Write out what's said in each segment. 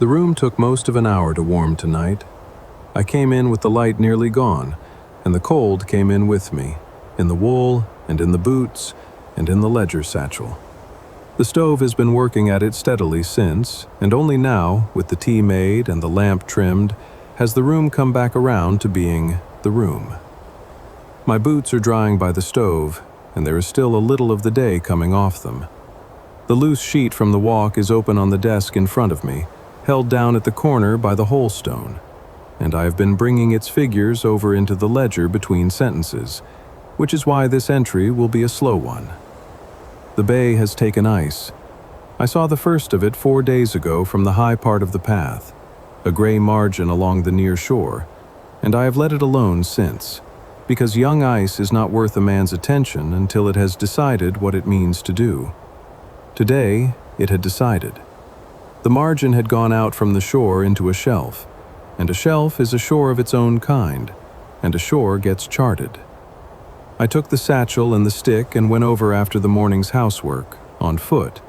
The room took most of an hour to warm tonight. I came in with the light nearly gone, and the cold came in with me, in the wool and in the boots and in the ledger satchel. The stove has been working at it steadily since, and only now, with the tea made and the lamp trimmed, has the room come back around to being the room. My boots are drying by the stove, and there is still a little of the day coming off them. The loose sheet from the walk is open on the desk in front of me, held down at the corner by the whole stone, and I have been bringing its figures over into the ledger between sentences, which is why this entry will be a slow one. The bay has taken ice. I saw the first of it 4 days ago from the high part of the path, a gray margin along the near shore, and I have let it alone since, because young ice is not worth a man's attention until it has decided what it means to do. Today, it had decided. The margin had gone out from the shore into a shelf, and a shelf is a shore of its own kind, and a shore gets charted. I took the satchel and the stick and went over after the morning's housework, on foot,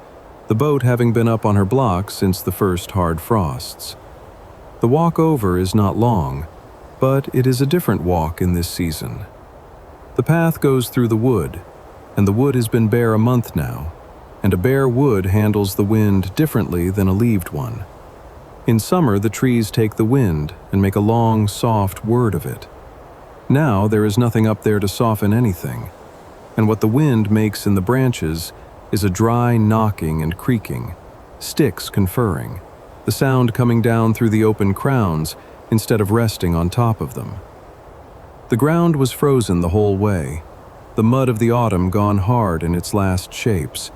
the boat having been up on her block since the first hard frosts. The walk over is not long, but it is a different walk in this season. The path goes through the wood, and the wood has been bare a month now, and a bare wood handles the wind differently than a leaved one. In summer, the trees take the wind and make a long, soft word of it. Now there is nothing up there to soften anything, and what the wind makes in the branches is a dry knocking and creaking, sticks conferring, the sound coming down through the open crowns instead of resting on top of them. The ground was frozen the whole way, the mud of the autumn gone hard in its last shapes,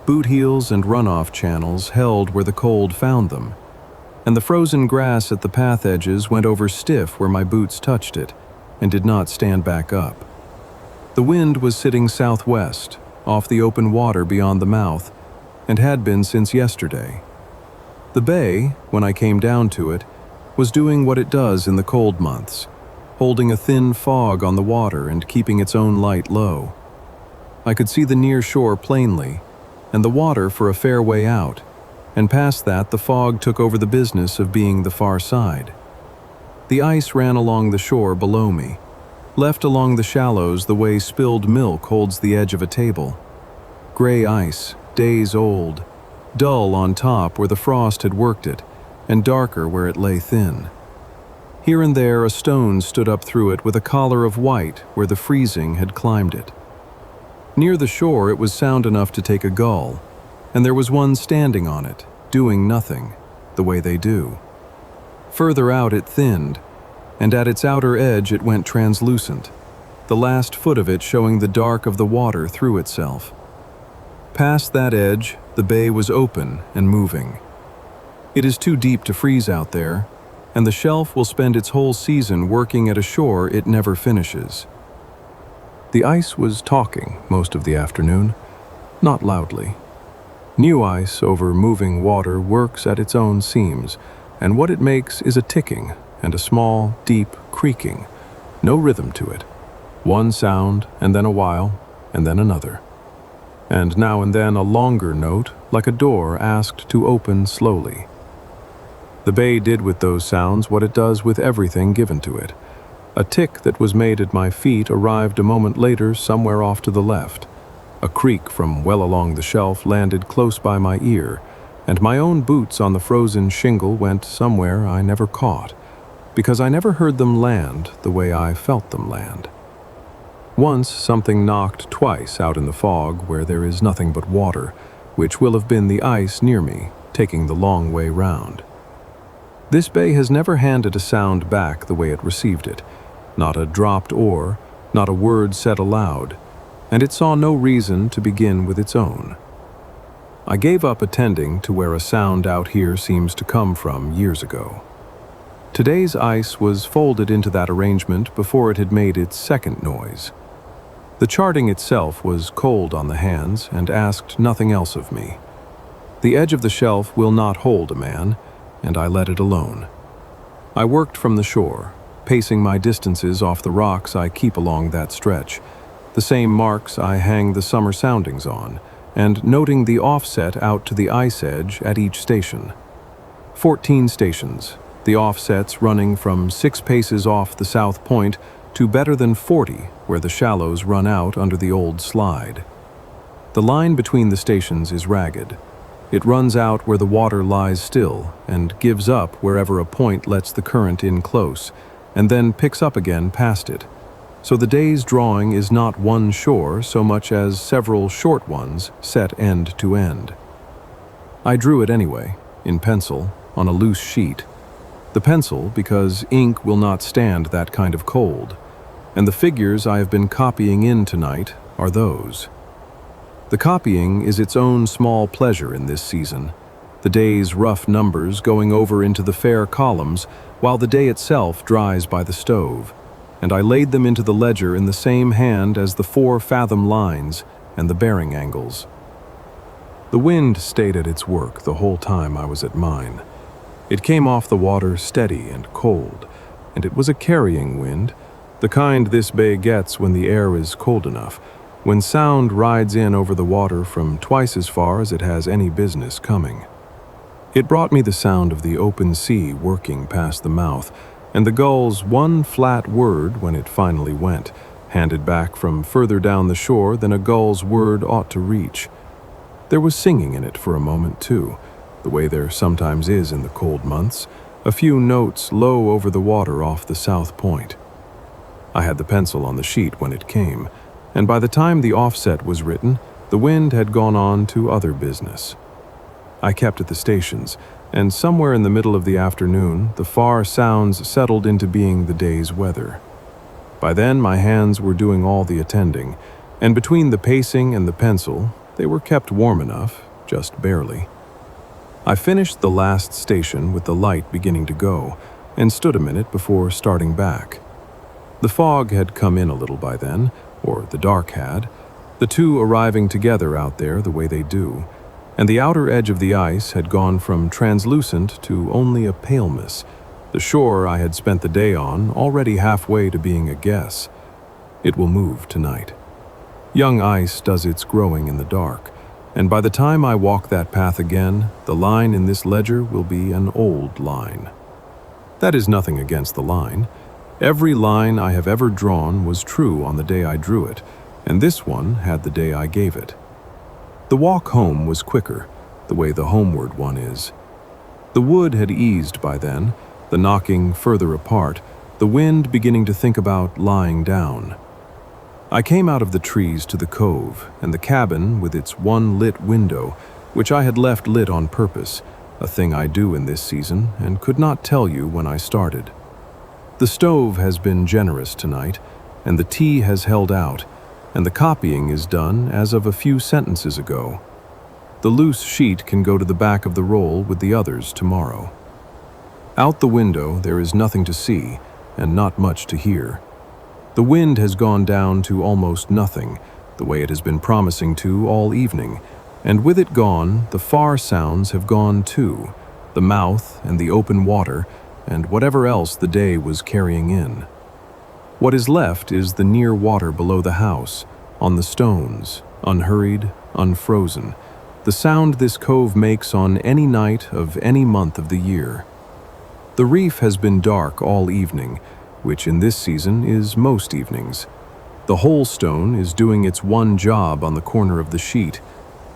boot heels and runoff channels held where the cold found them, and the frozen grass at the path edges went over stiff where my boots touched it, and did not stand back up. The wind was sitting southwest, off the open water beyond the mouth, and had been since yesterday. The bay, when I came down to it, was doing what it does in the cold months, holding a thin fog on the water and keeping its own light low. I could see the near shore plainly, and the water for a fair way out, and past that the fog took over the business of being the far side. The ice ran along the shore below me, left along the shallows the way spilled milk holds the edge of a table. Gray ice, days old, dull on top where the frost had worked it, and darker where it lay thin. Here and there a stone stood up through it with a collar of white where the freezing had climbed it. Near the shore it was sound enough to take a gull, and there was one standing on it, doing nothing, the way they do. Further out it thinned, and at its outer edge it went translucent, the last foot of it showing the dark of the water through itself. Past that edge, the bay was open and moving. It is too deep to freeze out there, and the shelf will spend its whole season working at a shore it never finishes. The ice was talking most of the afternoon, not loudly. New ice over moving water works at its own seams, and what it makes is a ticking and a small, deep creaking, no rhythm to it. One sound, and then a while, and then another. And now and then a longer note, like a door asked to open slowly. The bay did with those sounds what it does with everything given to it. A tick that was made at my feet arrived a moment later somewhere off to the left. A creak from well along the shelf landed close by my ear, and my own boots on the frozen shingle went somewhere I never caught, because I never heard them land the way I felt them land. Once something knocked twice out in the fog where there is nothing but water, which will have been the ice near me, taking the long way round. This bay has never handed a sound back the way it received it, not a dropped oar, not a word said aloud, and it saw no reason to begin with its own. I gave up attending to where a sound out here seems to come from years ago. Today's ice was folded into that arrangement before it had made its second noise. The charting itself was cold on the hands and asked nothing else of me. The edge of the shelf will not hold a man, and I let it alone. I worked from the shore, pacing my distances off the rocks I keep along that stretch, the same marks I hang the summer soundings on, and noting the offset out to the ice edge at each station. 14 stations, the offsets running from 6 paces off the south point to better than 40 where the shallows run out under the old slide. The line between the stations is ragged. It runs out where the water lies still and gives up wherever a point lets the current in close, and then picks up again past it. So the day's drawing is not one shore so much as several short ones set end to end. I drew it anyway, in pencil, on a loose sheet. The pencil because ink will not stand that kind of cold, and the figures I have been copying in tonight are those. The copying is its own small pleasure in this season, the day's rough numbers going over into the fair columns while the day itself dries by the stove, and I laid them into the ledger in the same hand as the 4-fathom lines and the bearing angles. The wind stayed at its work the whole time I was at mine. It came off the water steady and cold, and it was a carrying wind, the kind this bay gets when the air is cold enough, when sound rides in over the water from twice as far as it has any business coming. It brought me the sound of the open sea working past the mouth, and the gull's one flat word when it finally went, handed back from further down the shore than a gull's word ought to reach. There was singing in it for a moment, too, the way there sometimes is in the cold months, a few notes low over the water off the south point. I had the pencil on the sheet when it came, and by the time the offset was written, the wind had gone on to other business. I kept at the stations, and somewhere in the middle of the afternoon, the far sounds settled into being the day's weather. By then, my hands were doing all the attending, and between the pacing and the pencil, they were kept warm enough, just barely. I finished the last station with the light beginning to go, and stood a minute before starting back. The fog had come in a little by then, or the dark had, the two arriving together out there the way they do, and the outer edge of the ice had gone from translucent to only a paleness, the shore I had spent the day on already halfway to being a guess. It will move tonight. Young ice does its growing in the dark, and by the time I walk that path again, the line in this ledger will be an old line. That is nothing against the line. Every line I have ever drawn was true on the day I drew it, and this one had the day I gave it. The walk home was quicker, the way the homeward one is. The wood had eased by then, the knocking further apart, the wind beginning to think about lying down. I came out of the trees to the cove, and the cabin with its one lit window, which I had left lit on purpose, a thing I do in this season and could not tell you when I started. The stove has been generous tonight, and the tea has held out, and the copying is done as of a few sentences ago. The loose sheet can go to the back of the roll with the others tomorrow. Out the window there is nothing to see, and not much to hear. The wind has gone down to almost nothing, the way it has been promising to all evening, and with it gone, the far sounds have gone too, the mouth and the open water, and whatever else the day was carrying in. What is left is the near water below the house, on the stones, unhurried, unfrozen, the sound this cove makes on any night of any month of the year. The reef has been dark all evening, which in this season is most evenings. The whole stone is doing its one job on the corner of the sheet.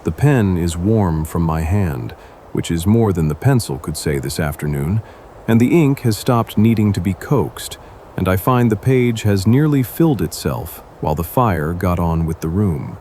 The pen is warm from my hand, which is more than the pencil could say this afternoon, and the ink has stopped needing to be coaxed, and I find the page has nearly filled itself while the fire got on with the room.